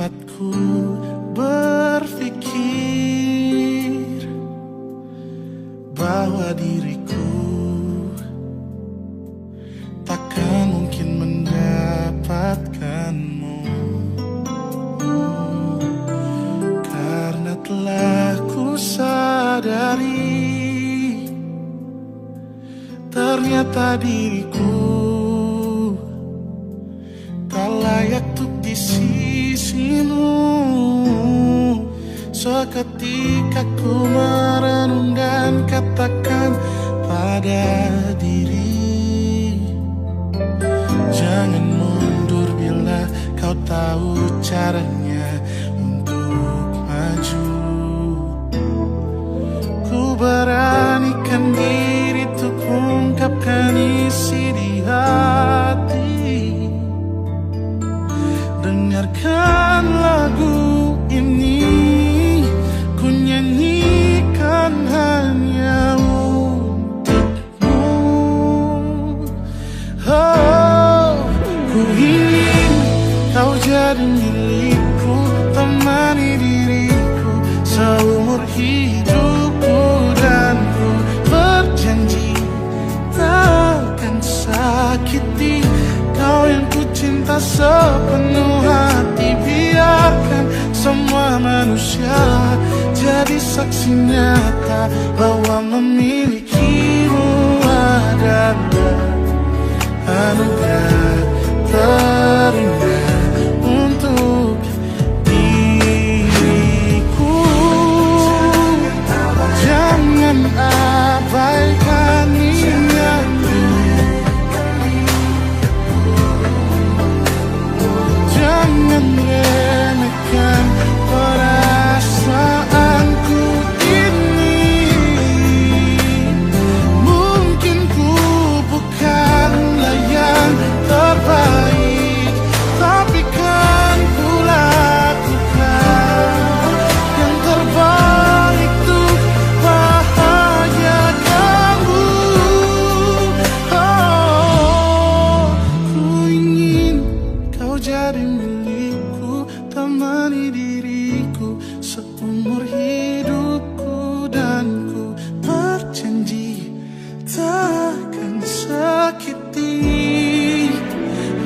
tempatku berpikir bahwa diriku takkan mungkin mendapatkanmu, karena telah ku sadari ternyata diriku tak layak untuk di sisimu. Seketika ku merenung dan katakan pada diri, jangan mundur bila kau tahu caranya untuk maju. Ku beranikan diri untuk ungkapkan isi di hati. Dengarkan lagu ini, ku nyanyikan hanya untukmu. Oh, ku ingin kau jadi milikku, temani diriku seumur hidupku, dan ku berjanji takkan sakiti kau yang ku cinta sepenuh hati. Biarkan semua manusia jadi saksi nyata bahwa memilikimu adalah anugerah terindah untuk diriku. Jangan abaikan niatku, jangan remehkan perasaanku ini. Mungkin ku bukanlah yang terbaik, tapi kan ku lakukan yang terbaik untuk bahagiakanmu. Oh, ku ingin kau jadi milikku, temani diriku seumur hidupku, dan ku berjanji takkan sakiti,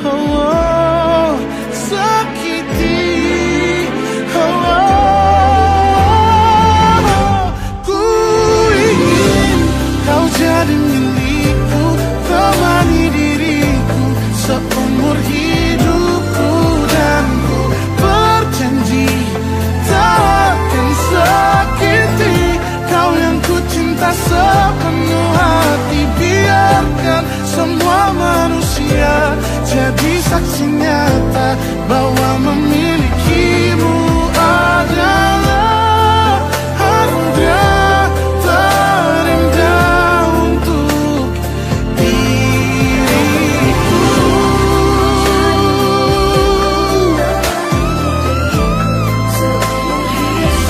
oh, sakiti, oh. Ku ingin kau jadi milikku, temani diriku seumur hidupku, dan ku berjanji takkan sakiti kau yang ku cinta sepenuh hati. Biarkan semua manusia jadi saksi nyata bahwa memilikimu adalah anugerah terindah untuk diriku.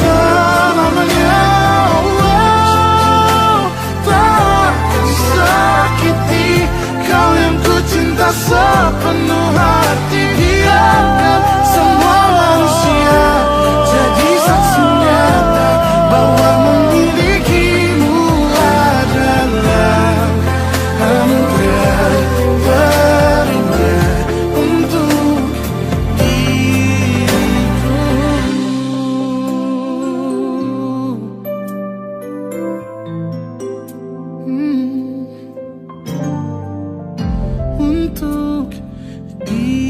Selamanya, oh, takkan sakiti kau yang ku cinta sepenuh hati. Biarkan semua manusia jadi saksi nyata bahwa memilikimu adalah anugerah terindah untuk diriku. Untuk diriku.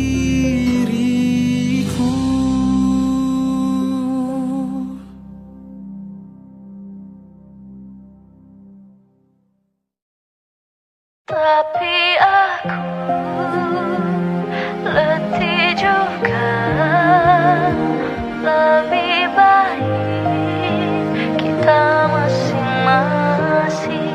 Tapi aku letih juga, lebih baik kita masing-masing.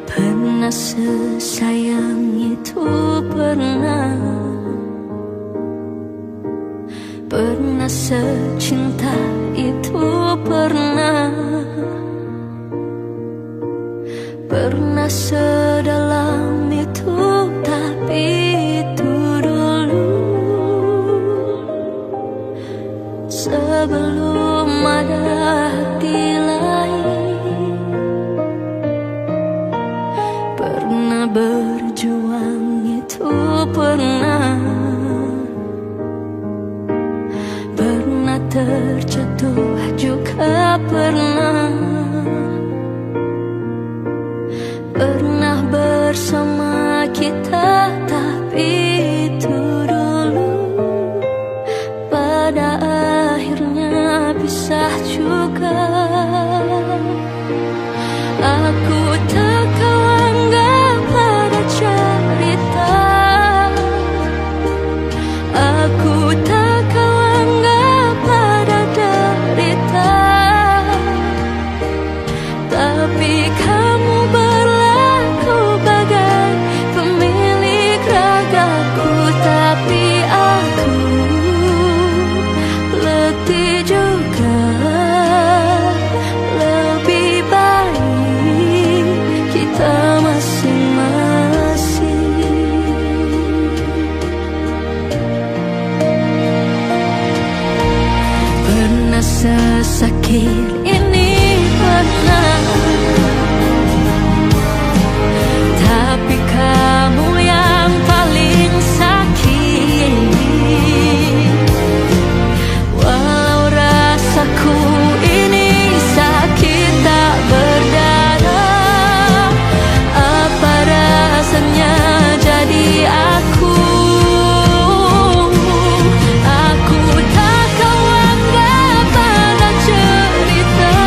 Pernah sesayang itu, pernah secinta itu, pernah sedalam itu, tapi itu dulu. terjatuh juga pernah bersama kita, tapi itu dulu pada akhirnya pisah juga. Aku tak kau anggap pada cerita, aku tak kau anggap pada derita, tapi kamu berlaku bagai pemilik ragaku. Tapi aku letih juga, lebih baik kita masing-masing. Pernah sesakit ini, pernah, tapi kamu yang paling sakit. Walau rasaku ini sakit tak berdarah, apa rasanya jadi aku? Aku tak kau anggap pada cerita,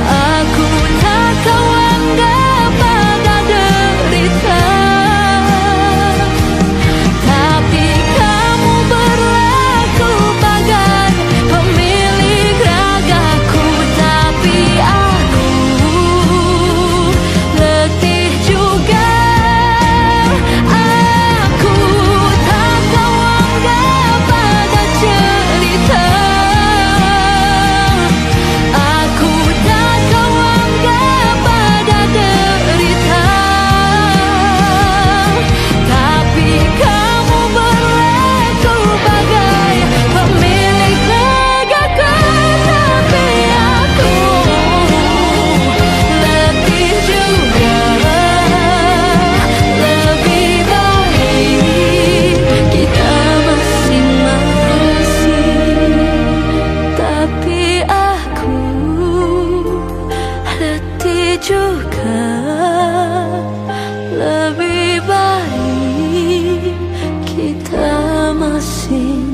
aku tak kau anggap pada derita, tapi kamu berlaku bagai pemilik ragaku. Tapi aku letih juga, aku tak kau anggap pada cerita, aku tak kau anggap pada derita, tapi kamu berlaku bagai pemilik ragaku. Tapi aku letih juga, lebih baik kita masing-masing. Tapi aku letih juga, lebih baik kita masing-masing.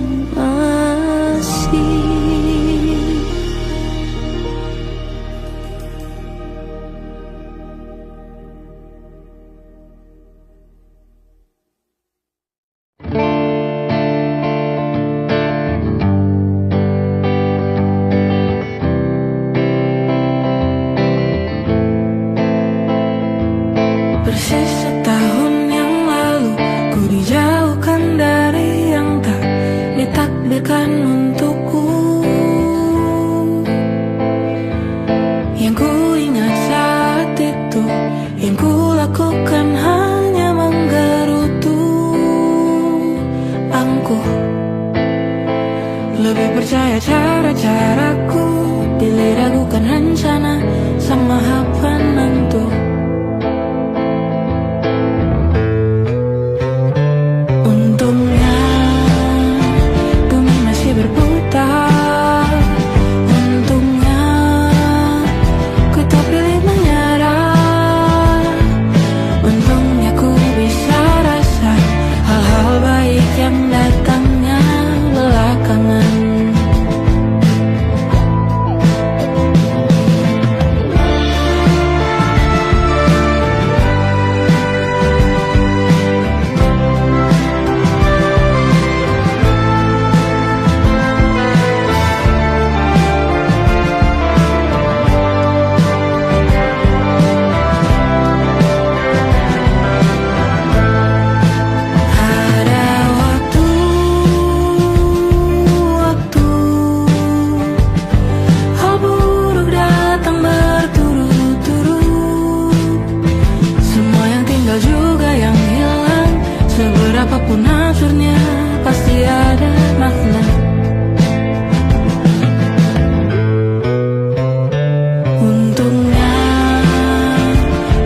Persis setahun yang lalu ku dijauhkan dari yang tak ditakdirkan untukku. Yang ku ingat saat itu, yang ku lakukan hanya menggerutu angkuh. Lebih percaya cara-caraku, pilih ragukan rencana sama hak penentu. Untungnya bumi masih berputar, untungnya ku tak pilih menyerah, untungnya ku bisa rasa hal-hal baik yang datangnya belakangan. Apapun hancurnya pasti ada makna. Untungnya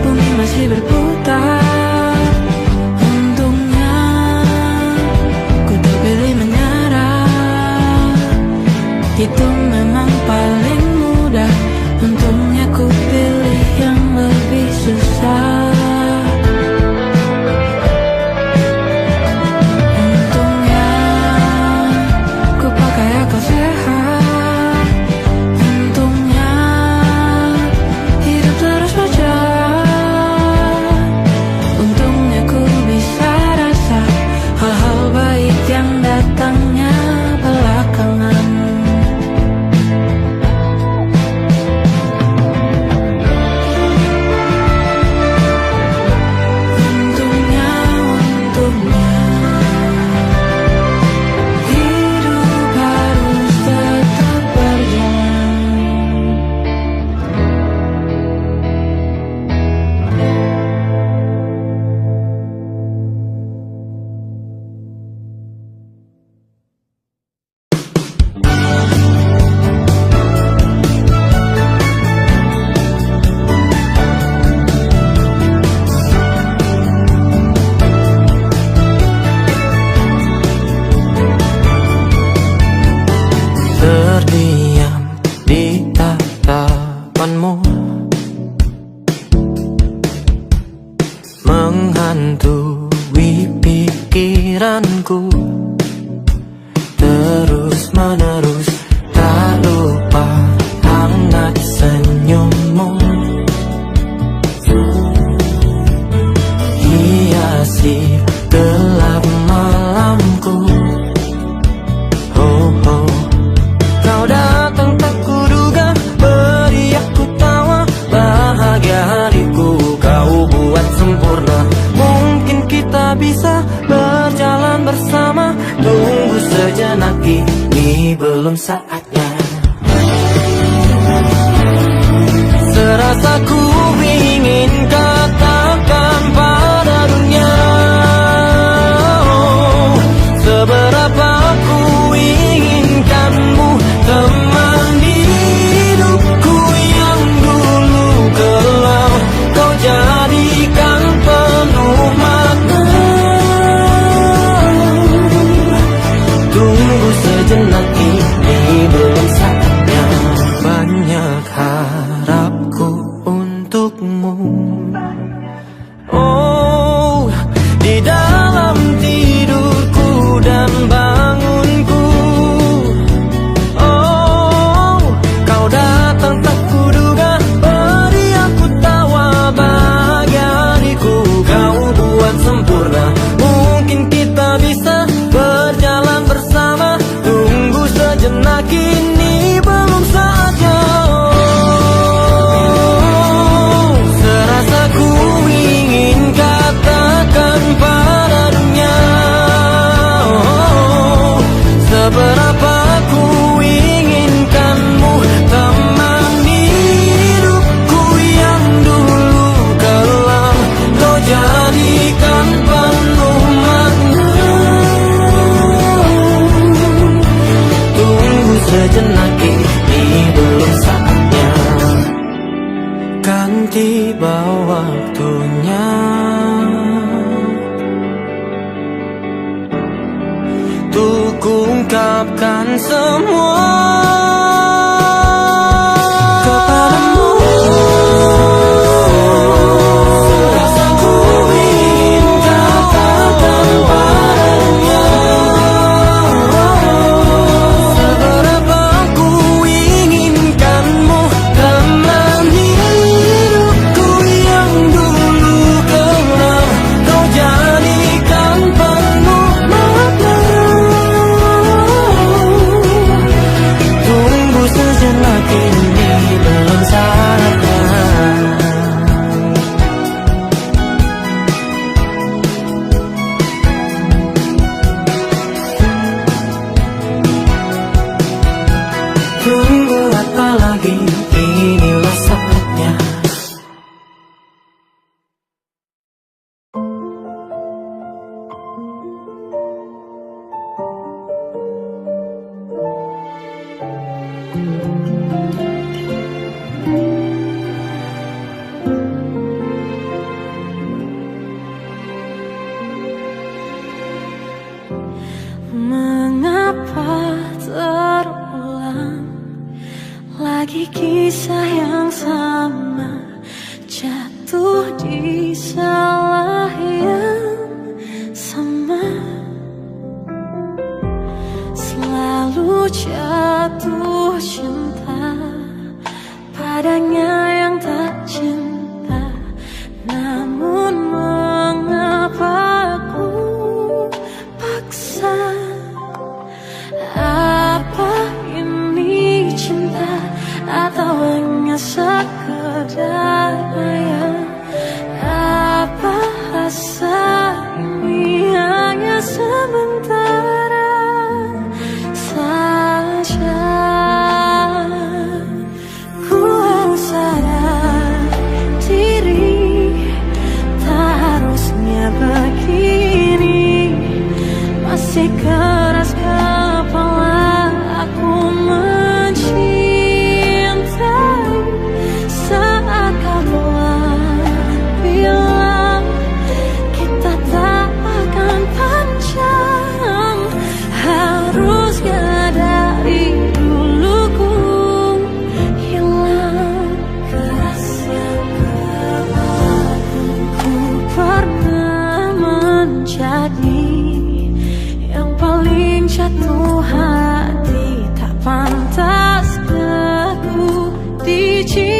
bumi masih berputar, untungnya ku tak pilih menyerah, denganku terus menerus, tak lupa hangat senyummu hiasi gelap malamku. Oh, oh. Kau datang tak kuduga, beri aku tawa, bahagia hariku kau buat sempurna. Mungkin kita bisa berjalan bersama, tunggu sejenak, ini belum saatnya. Serasa ku ingin katakan pada dunia, oh, seberapa ku inginkanmu teman hidupku yang dulu kelam, kau jadikan penuh makna. Tunggu sejenak, ini belum saatnya. Banyak harapku untukmu, oh, di dalam tidurku dan bangunku. Oh, kau datang tak kuduga, beri aku tawa, bahagia hariku kau buat sempurna. Mungkin kita bisa berjalan bersama, tunggu sejenak, ini belum saatnya. Serasa ku ingin katakan pada dunia, oh, seberapa ku inginkanmu teman hidupku yang dulu kelam, kau jadikan penuh makna. Tunggu sejenak, ini belum saatnya. Kan tiba waktunya untuk ungkapkan semua kepadamu. Serasa ku ingin katakan padanya, seberapa ku inginkanmu teman hidupku yang dulu kelam, kau jadikan penuh makna. Tunggu sejenak, ini belum saatnya. Tunggu apa lagi, inilah saatnya. Mengapa terulang lagi kisah yang sama, jatuh di salah yang sama, selalu jatuh cinta padanya yang tak cinta. Namun mengapa aku paksa? Apa ini cinta atau hanya sekedar maya? Apa rasa ini hanya sementara saja? Ku harus sadar diri, tak harusnya begini. Masih keras kepala aku mencintai saat kau telah bilang kita tak akan panjang. Harusnya dari dulu ku hilang kerasnya kepala. Ku pernah menjadi jatuh hati, tak pantaskah ku dicintai?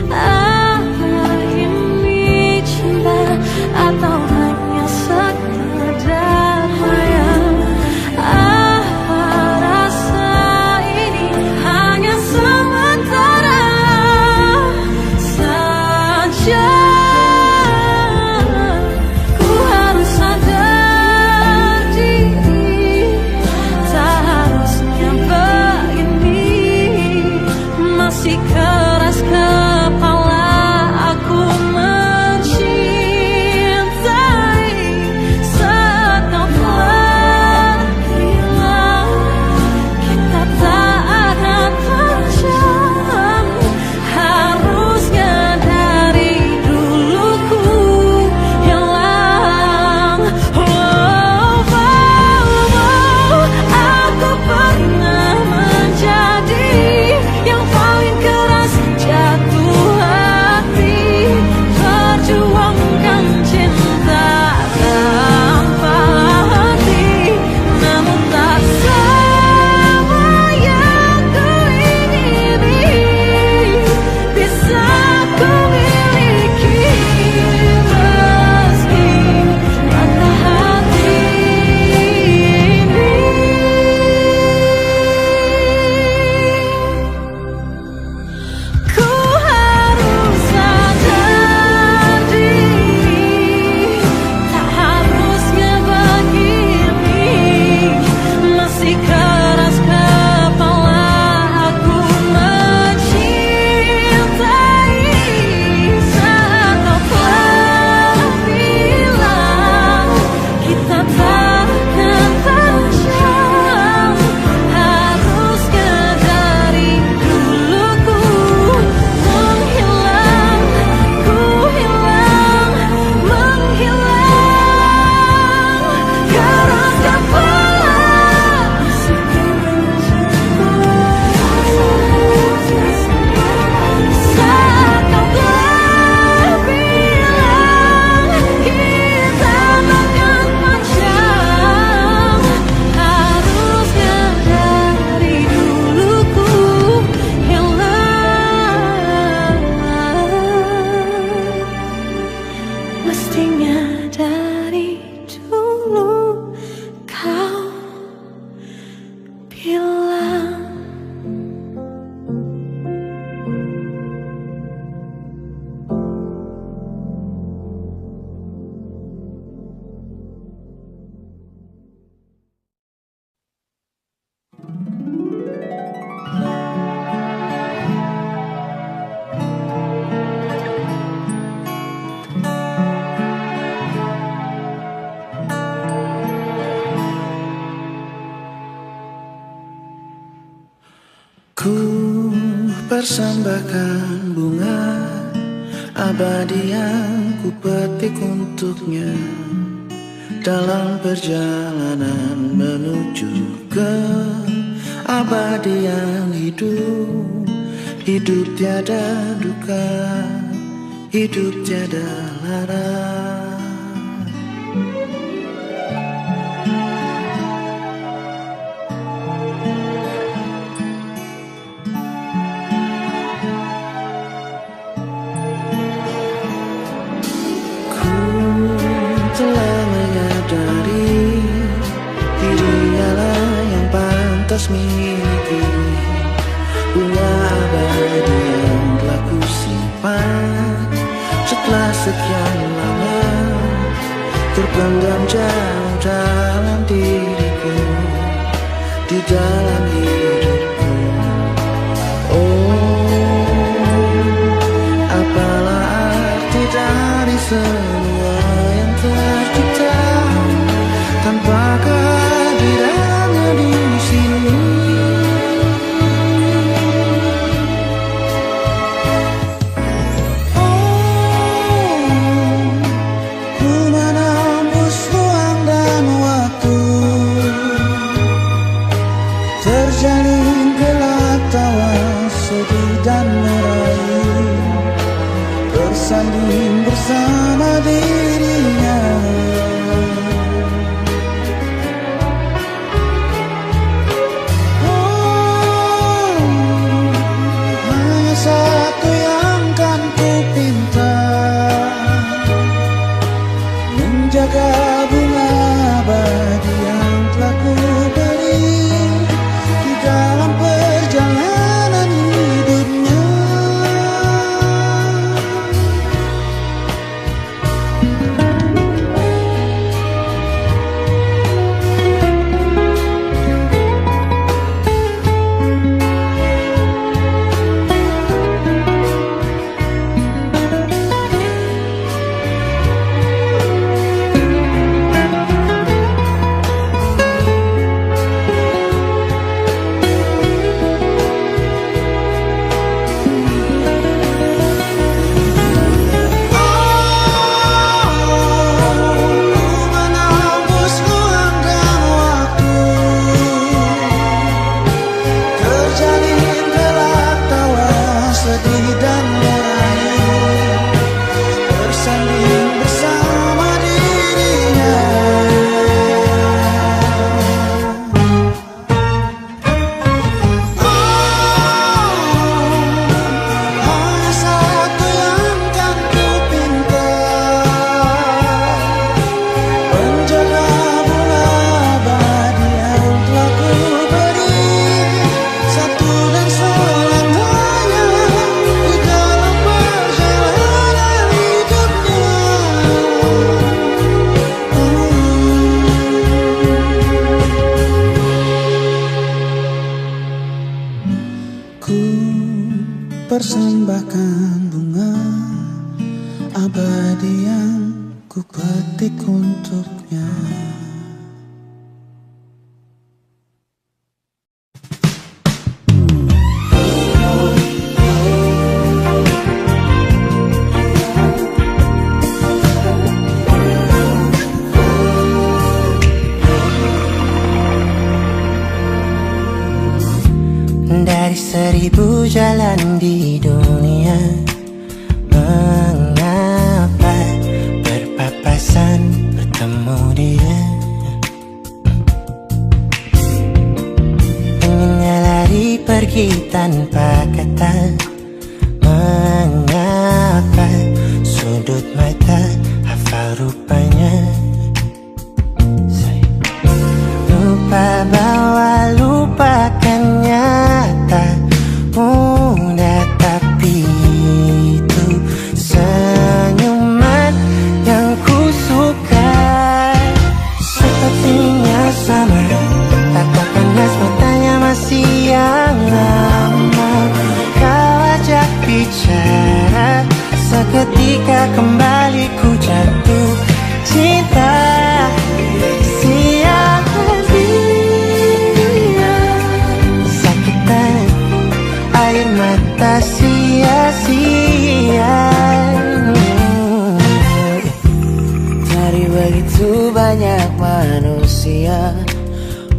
Apa ini cinta atau hanya sekadar maya? Apa rasa ini hanya sementara saja? Ku harus sadar diri, tak harusnya begini. Masih keras kepala aku mencintai. Saat kau telah hilang, kita tak akan terjam. Harusnya dari dulu ku hilang. Aku pernah menjadi yang paling keras jatuh hati, perjuangkan cinta tanpa hati. Namun tak sama yang ku ingini bisa ku miliki, meski patah hati ini. Ku harus sadar diri, tak harusnya begini. Masih keras kepala aku mencintai. Saat kau telah bilang kita takkan terjam. Harusnya dari dulu ku menghilang, menghilang. Keras kepala saat kau telah bilang kita takkan macam. Harusnya dari dulu ku hilang. Mestinya dari dulu kau bilang. Ku persembahkan bunga abadi yang ku petik untuknya dalam perjalanan menuju ke abadi yang hidup. Hidup tiada duka, hidup tiada lara. Telah menyadari diri ialah yang pantas miliki bunga abadi yang telah ku simpan setelah sekian lama terpendam jauh dalam diriku, di dalam hidupku. Oh, apalah arti dari semua yang tercipta tanpa kehadirannya di sini. Oh, ku menembus ruang dan waktu, terjadi untuknya. Dari 1000 jalan di dunia, mengapa berpapasan bertemu dia? Pengennya lari pergi tanpa kata, mengapa sudut mata hafal rupanya? Lupa bahwa lupakannya tak mudah, tapi itu senyuman yang ku suka. Sepertinya sama, tatapan khas matanya masih yang lama. Kau ajak bicara, seketika kembali ku jatuh cinta. Tak sia-sia. Dari begitu banyak manusia,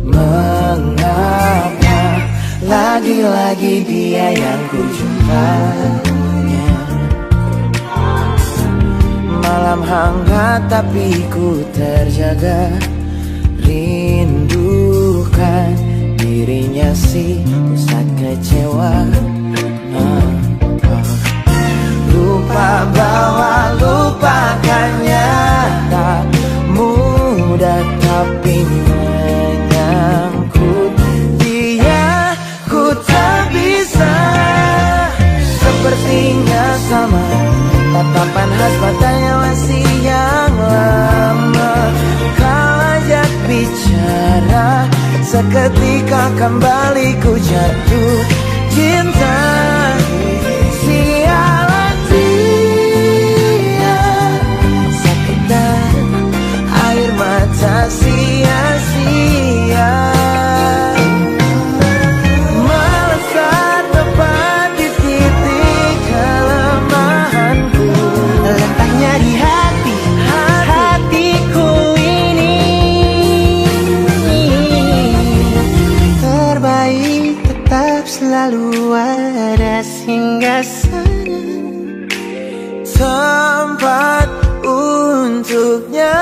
mengapa lagi-lagi dia yang ku jumpanya? Malam hangat tapi ku terjaga, rindukan dirinya si pusat kecewa. Lupa bahwa lupakannya tak mudah, tapi menyangkut dia ku tak bisa. Sepertinya sama, tatapan khas matanya masih yang lama. Kau ajak bicara, seketika kembali ku jatuh cinta. Sialan dia, sakitan air mata sia-sia. Melesat tepat di titik kelemahanku, letaknya di hatiku ini. Terbaik tetap selalu ada singgasana, tempat untuknya.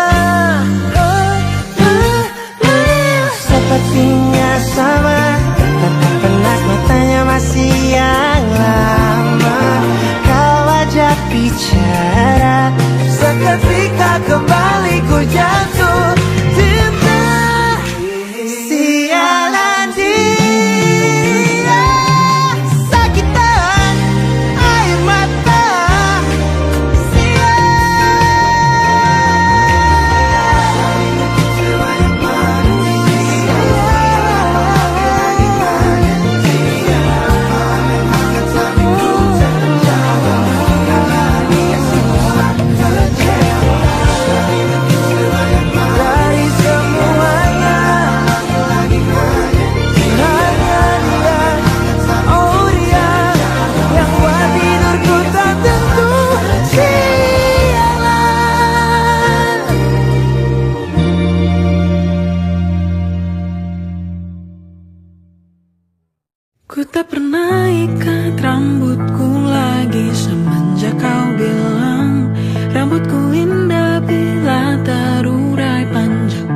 Sepertinya sama, tatapan khas matanya masih yang lama. Kau ajak bicara, seketika kembali ku jatuh cinta. Sialan dia, sakitan air mata sia. Dari semuanya hanya dia, oh dia yang buat tidurku tak tentu. Sialan. Ku tak pernah ikat rambutku lagi semenjak kau bilang rambutku indah bila terurai panjang.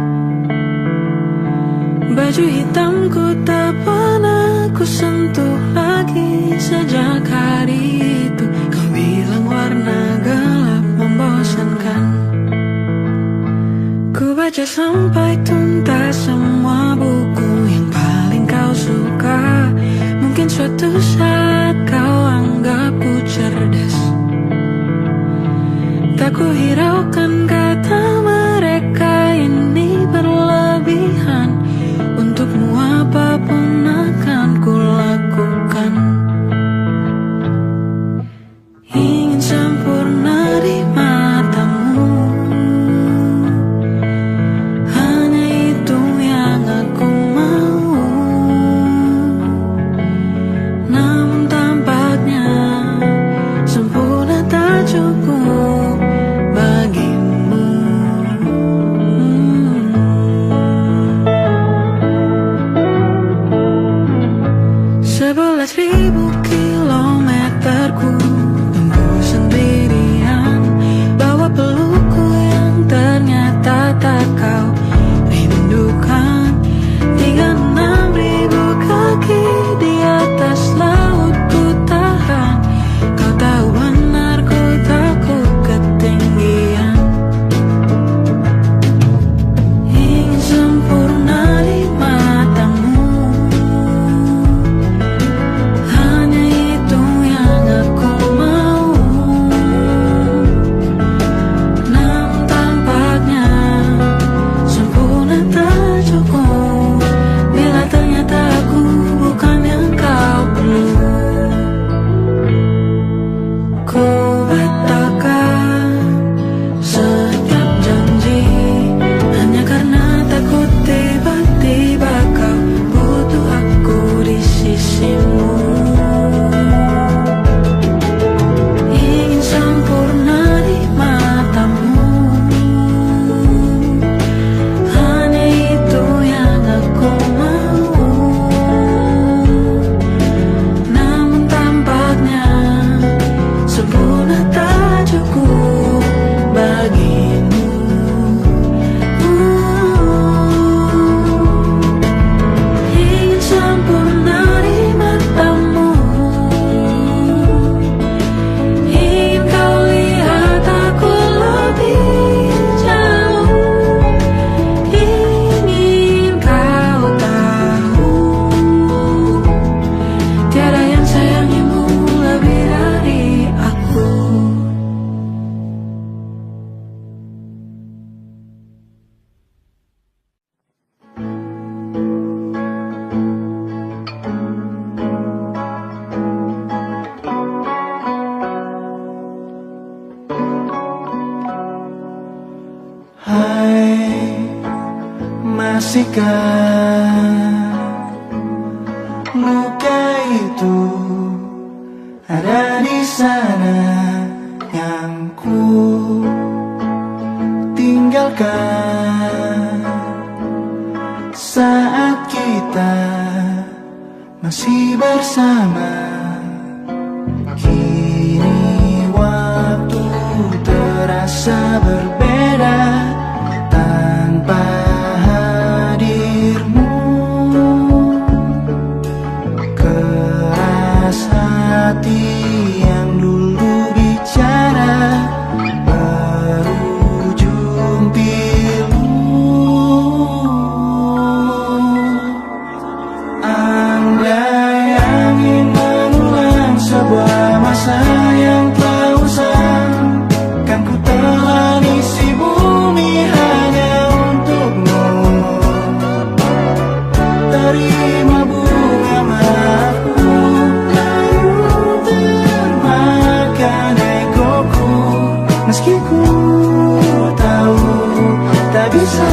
Baju hitamku tak pernah ku sentuh lagi sejak hari itu. Kau bilang warna gelap membosankan. Ku baca sampai tuntas semua buku yang paling kau suka. Mungkin suatu saat kau anggapku cerdas. Tak ku hiraukan kata mereka ini berlebihan. Untukmu apapun akan ku lakukan. Ingin sempurna di matamu, Hai, masihkah luka itu ada di sana yang ku tinggalkan saat kita masih bersama. Kini waktu terasa berbeda tanpa hadirmu. Keras hati yang dulu bicara berujung pilu. Andai angin mengulang sebuah masa yang telah usang, kan ku telah isi bumi hanya untukmu. Terima bunga maafku, layu termakan egoku, meski ku tahu tak bisa.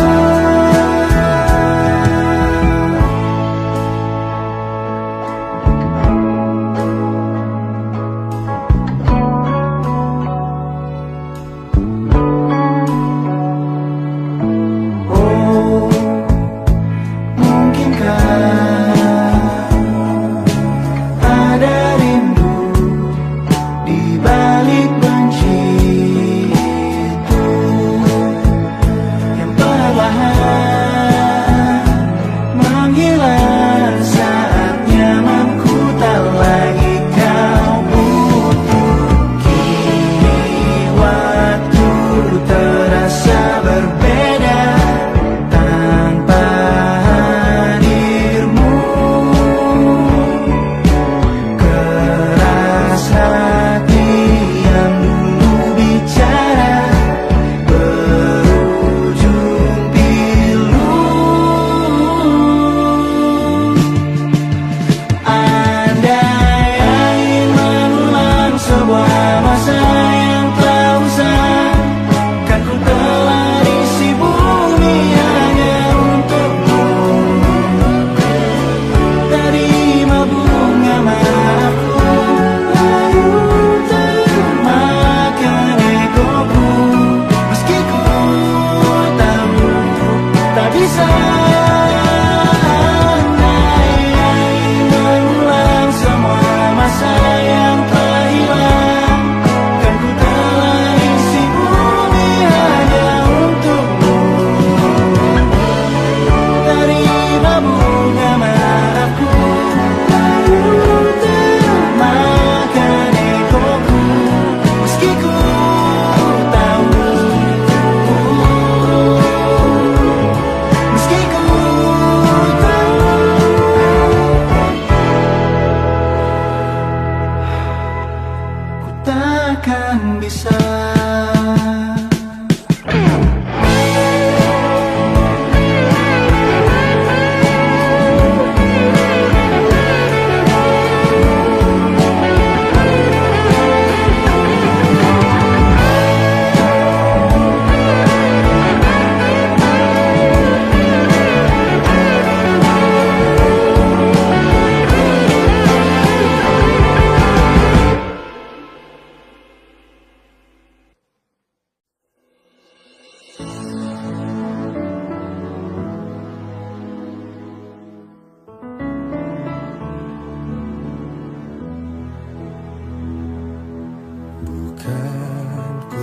Takkan bisa.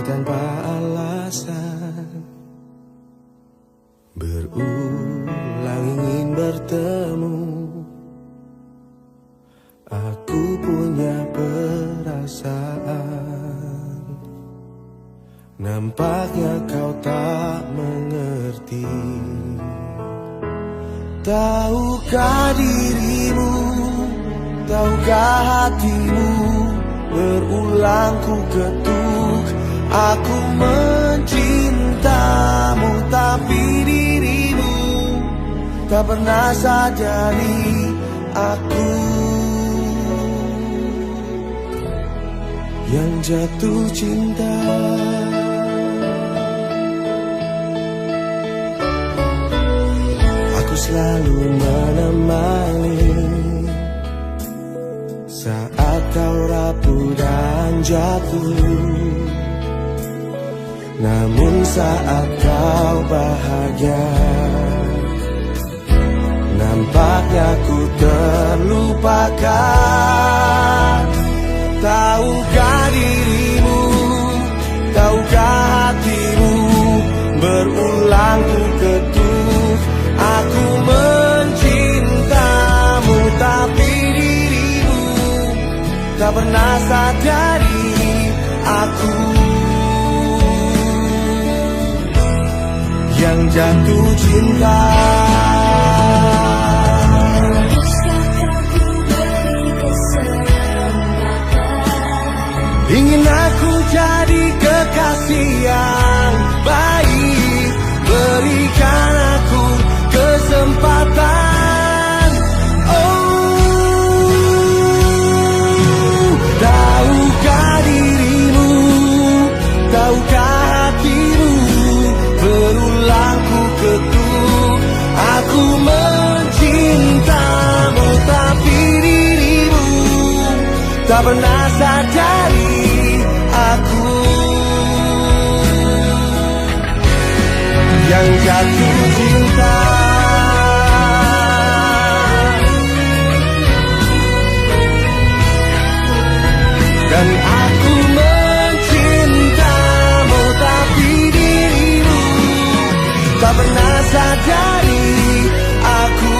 Tanpa alasan berulang ingin bertemu. Aku punya perasaan, nampaknya kau tak mengerti. Tahukah dirimu, tahukah hatimu, berulang ku ketuk. Aku mencintamu, tapi dirimu tak pernah sadari aku yang jatuh cinta. selalu menemani saat kau rapuh dan jatuh. Namun saat kau bahagia, nampaknya ku terlupakan. Tahukah dirimu, tahukah hatimu, berulang ku ketuk. Aku mencintamu, tapi dirimu tak pernah sadari. Aku yang jatuh cinta. Ingin aku jadi kekasih yang baik, berikan aku kesempatan. Oh, tahukah dirimu, tahukah hatimu, berulang ku ketuk. Aku mencintamu, tapi dirimu tak pernah sadari. Aku yang jatuh cinta. Dan aku mencintamu, tapi dirimu tak pernah sadari. Aku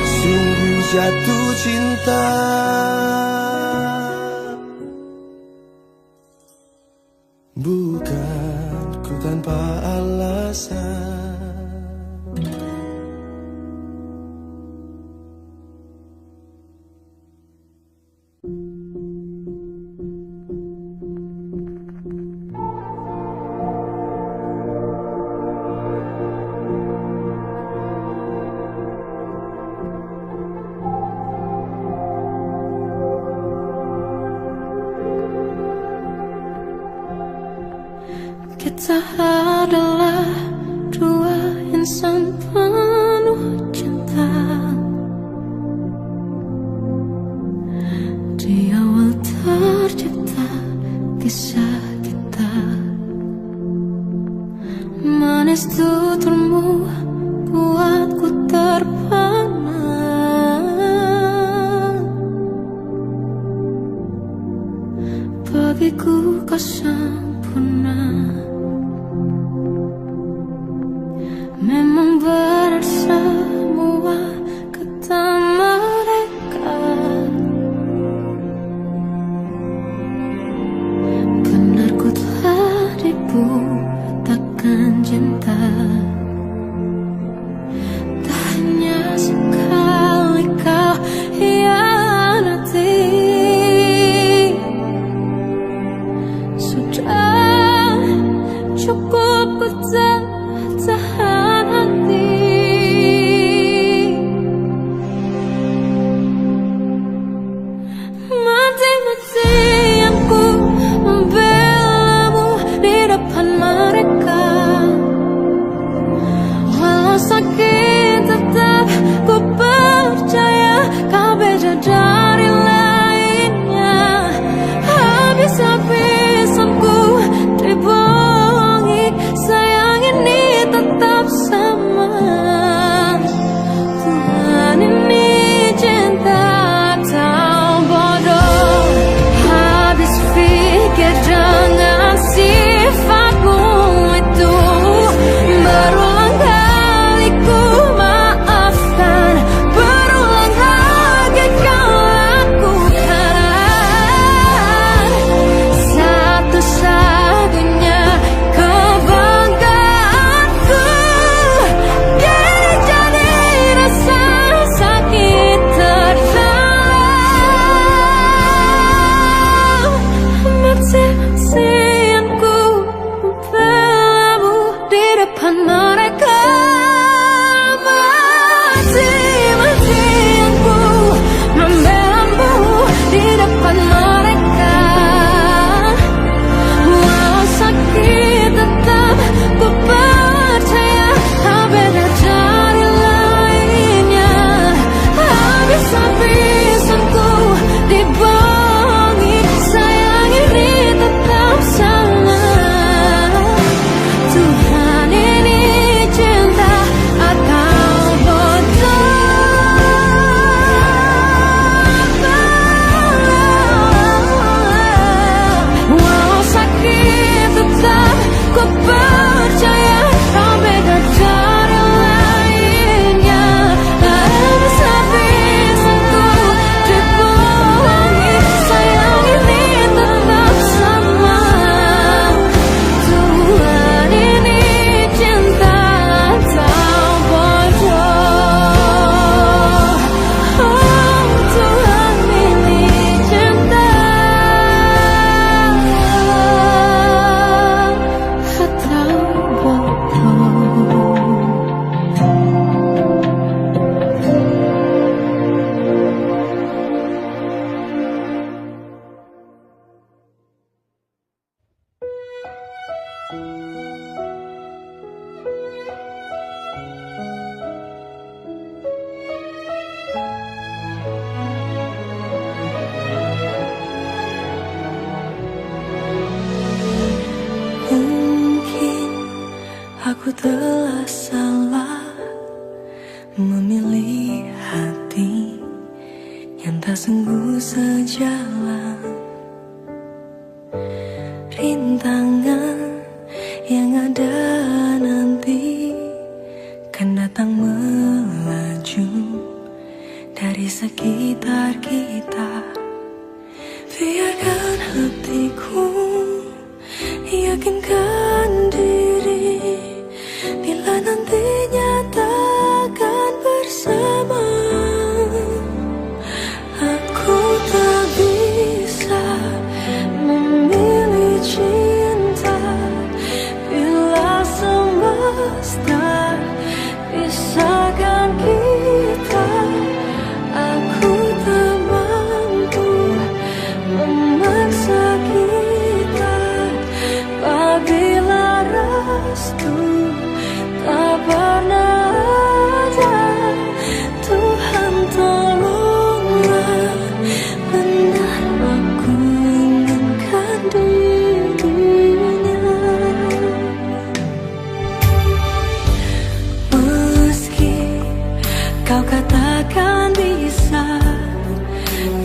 sungguh jatuh cinta. Bukan ku tanpa alasan. Kita adalah dua insan penuh cinta. Di awal tercipta kisah kita. Manis tuturmu buatku terpana. Bagiku kau sempurna. Memang benar semua kata mereka. Benar ku telah dibutakan cinta. Tak hanya sekali kau hianati. Sudah cukup ku tahan hati. Mati-matian ku membelamu di depan mereka. Walau sakit tetap ku percaya kau beda dari lainnya. Habis-habisan ku dibohongi, sayangi Mungkin aku telah salah memilih hati yang tak sungguh sejalan. Rintangan yang ada nanti kan datang melaju dari sekitar kita. Biarkan hatiku yakinkan diri bila nantinya takkan bersama. Aku tak bisa memilih cinta bila semesta pisahkan kita. Aku tak mampu memaksa kita apabila restu tak pernah ada. Tuhan tolonglah, benar aku inginkan dirinya. Meski kau katakan bisa,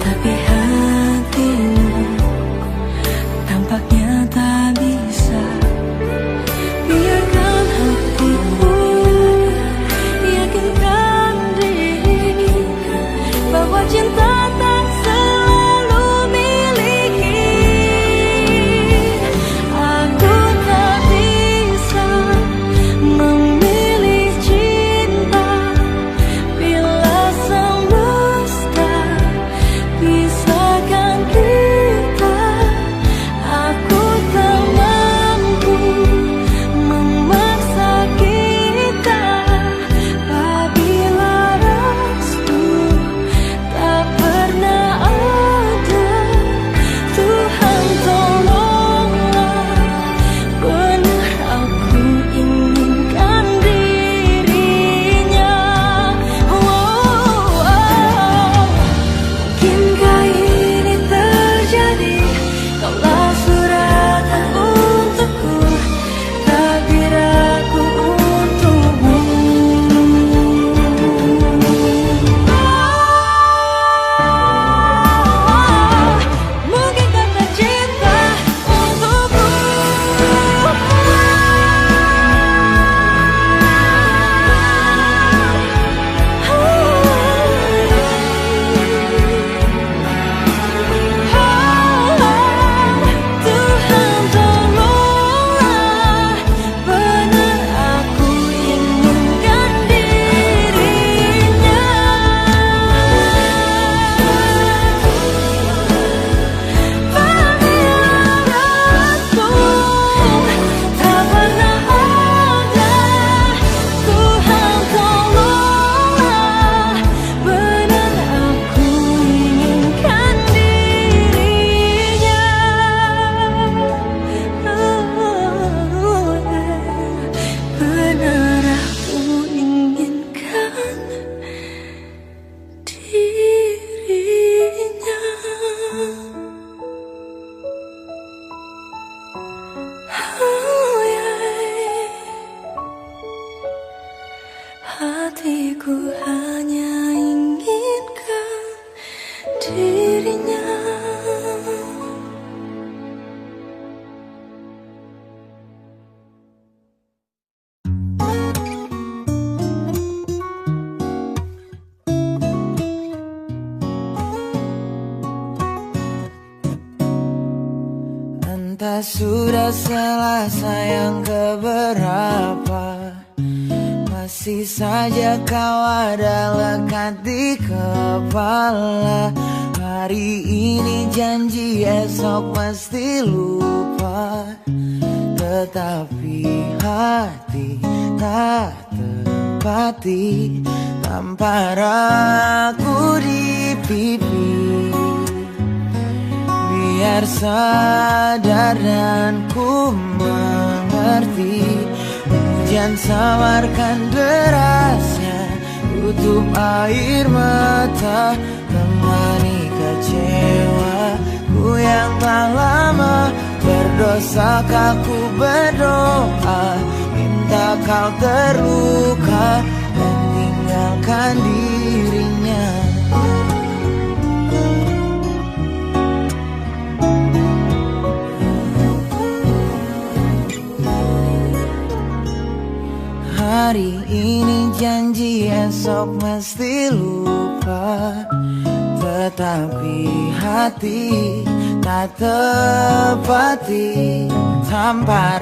tapi hatimu tampaknya tak bisa. Biarkan hatiku yakinkan diri bahwa cinta tak selalu miliki. Aku tak bisa memilih cinta bila semesta pisahkan kita. Aku tak mampu memaksa kita apabila restu tak pernah ada. Tuhan tolonglah, benar aku inginkan dirinya. Mungkinkah ini terjadi? Kaulah suratan untukku, takdir aku untukmu. Mungkinkah tercipta untukku? Tuhan tolonglah, benar aku inginkan dirinya. Apabila restu tak pernah ada. Tuhan tolonglah, benar aku inginkan dirinya. Benar aku inginkan dirinya. Hatiku hanya inginkan dirinya. Entah sudah selesai yang keberapa, masih saja kau ada lekat di kepala. Hari ini janji, esok pasti lupa. Tetapi hati tak tepati tampar aku di pipi. Biar sadar dan ku mengerti mengerti. Hujan samarkan derasnya, tutup air mata, temani kecewa ku yang tak lama berdosa. Aku berdoa, minta kau terluka dan tinggalkan dirinya. Hari ini janji, esok mesti lupa, tetapi hati tak tepati. Tampar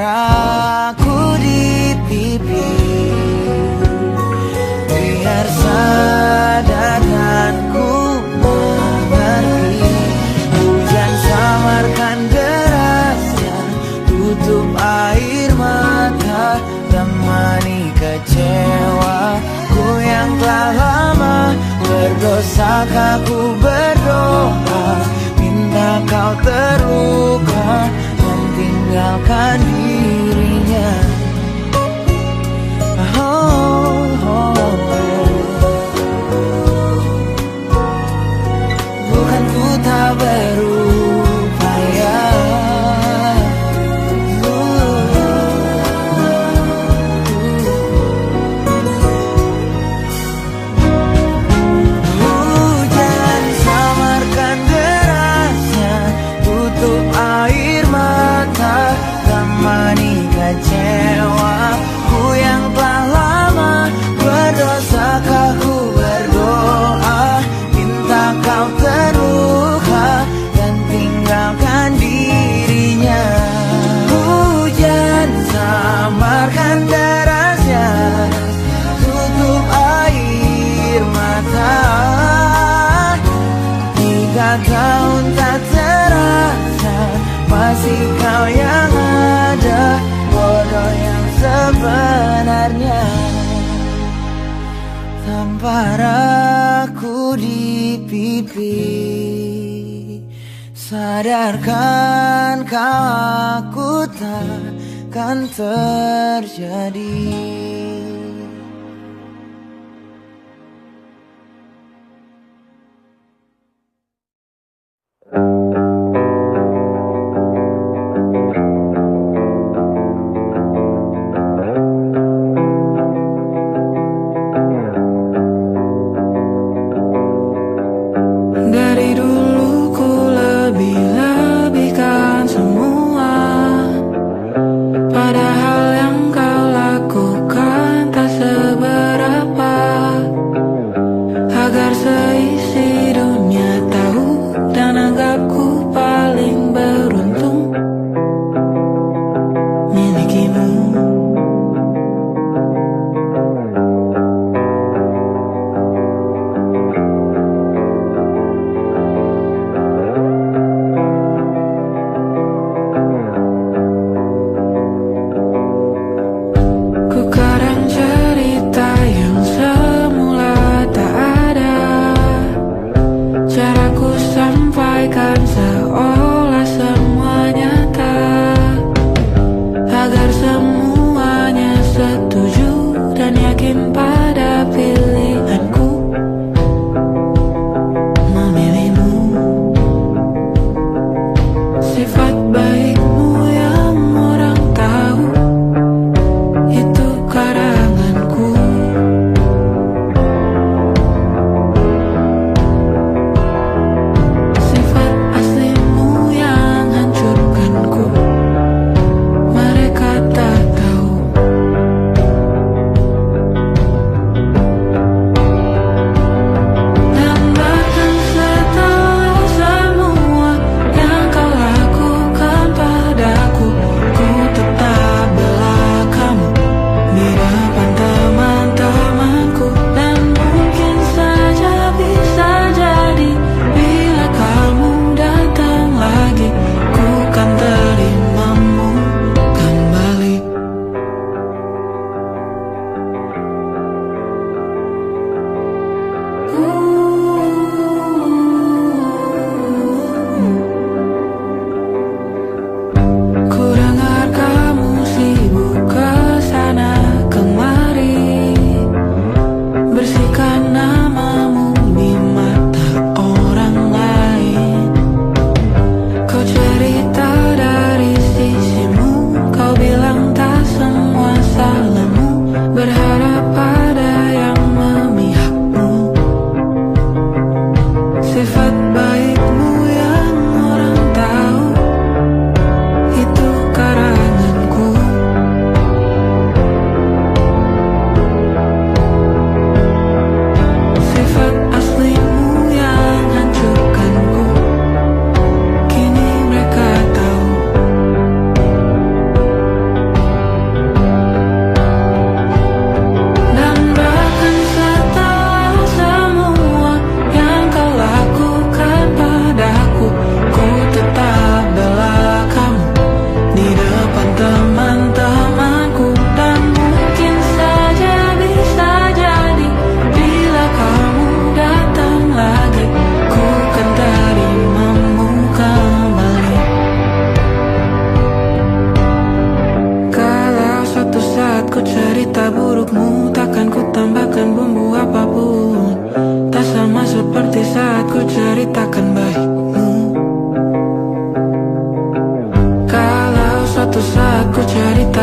aku di pipi, biar sadar dan ku mengerti. Hujan samarkan derasnya, tutup air mata, temani kecewa ku yang telah lama berdosa. Aku berdoa, minta kau terluka dan tinggalkan dirinya. Bukan ku tak berupaya, hujan samarkan derasnya, tutup air mata, temani kecewa ku yang telah lama berdosa. Aku berdoa, minta kau terluka dan tinggalkan dirinya. Hujan samarkan derasnya, tutup air mata. 3 tahun tak terasa, masih kau yang ada, bodoh yang sebenarnya. Tampar aku di pipi, sadarkan kau aku takkan terjadi. Dari dulu ku lebih-lebihkan semua, padahal yang kau lakukan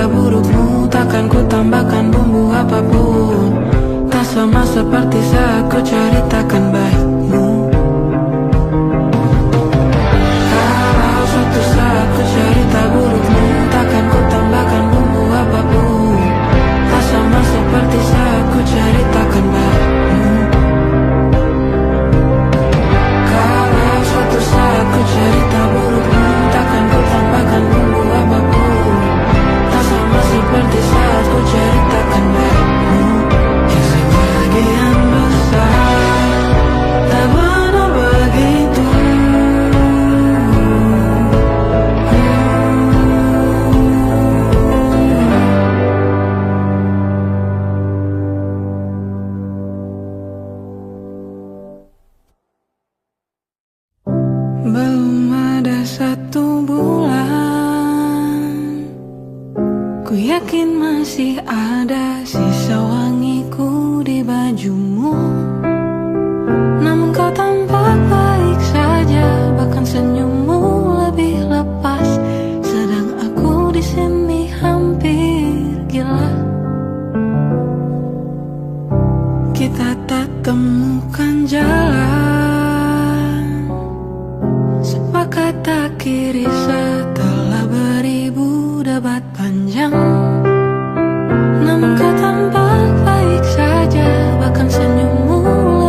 cerita burukmu, takkan ku tambahkan bumbu apapun. Tak sama seperti saat ku ceritakan baikmu. Kalau suatu saat ku cerita burukmu, takkan ku tambahkan bumbu apapun. Tak sama seperti saat ku ceritakan baikmu. Kalau suatu saat ku cerita burukmu, takkan ku tambahkan bumbu apapun. Tak sama seperti saat ku ceritakan baikmu. Yang sebagian besar tak pernah begitu. Belum ada 1 bulan, ku yakin masih ada sisa wangiku di bajumu. Namun kau tampak baik saja, bahkan senyummu lebih lepas. Sedang aku di sini hampir gila. Kita tak temukan jalan, sepakat akhiri setelah beribu debat panjang. Namun kau tampak baik saja, bahkan senyummu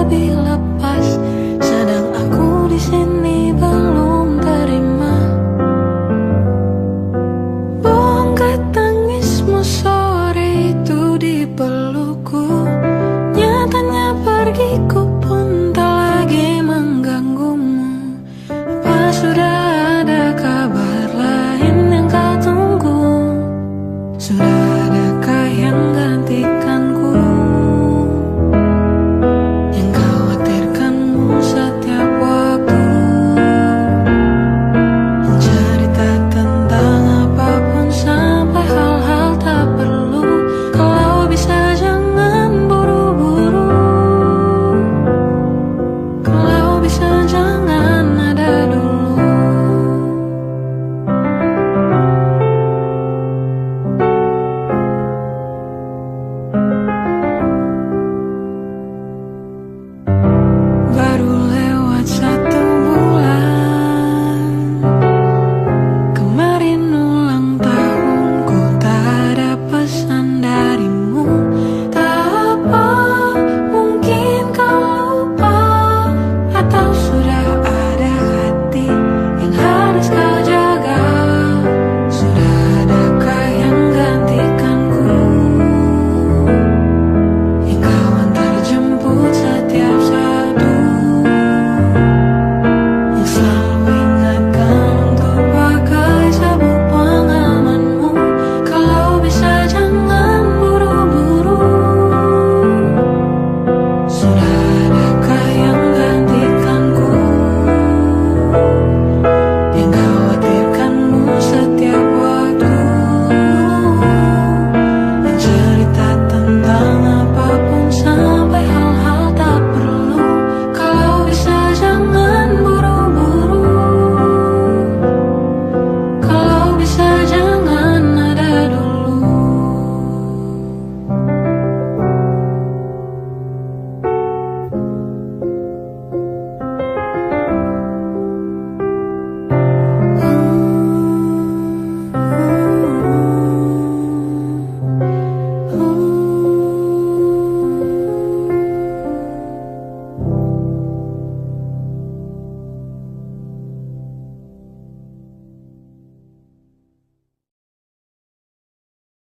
lebih lepas. Sedang aku di sini belum terima. Bongkar tangismu sore itu di pelukku. Nyatanya pergiku pun tak lagi mengganggumu. Apa sudah ada kabar lain yang kau tunggu? Sudah